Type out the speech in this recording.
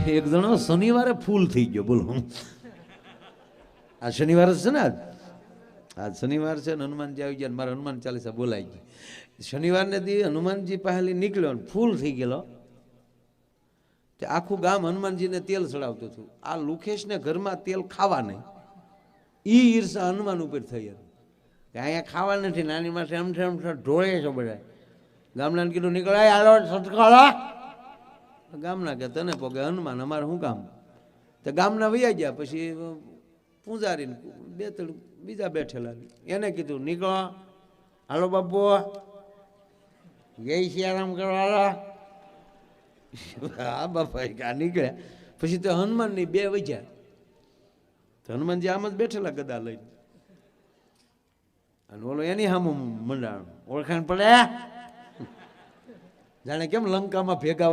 એક જણો શનિવારે ફૂલ થઈ ગયો. બોલો, આ શનિવાર છે ને, આજ શનિવાર છે ને, હનુમાનજી આવી ગયા. મારા હનુમાન ચાલીસા બોલાઈ ગઈ. શનિવારને દી હનુમાનજી પહેલી નીકળ્યો ફૂલ થઈ ગયેલો. તે આખું ગામ હનુમાનજીને તેલ ચડાવતું હતું. આ લુખેશને ઘરમાં તેલ ખાવા નહીં, ઈ ઈર્ષા હનુમાન ઉપર થઈ હતી કે અહીંયા ખાવા નથી, નાની માથે એમ ઢોળે છે બધા. ગામડાને કીધું નીકળાય હાલો સટકાળા. ગામના કે તને પોગે હનુમાન, અમારે શું કામ. તો ગામના વૈયા ગયા. પછી પૂજારી બે ત્રણ બીજા બેઠેલા એને કીધું નીકળો હાલો બાપુ જય સિયારામ કરવા. હા બાપા આ નીકળ્યા. પછી તો હનુમાનની બે વજ્યા. તો હનુમાનજી આમ જ બેઠેલા ગદા લઈને, અને ઓલો એની સામું મંડાણ. ઓળખાણ પડે જાણે કેમ લંકામાં ભેગા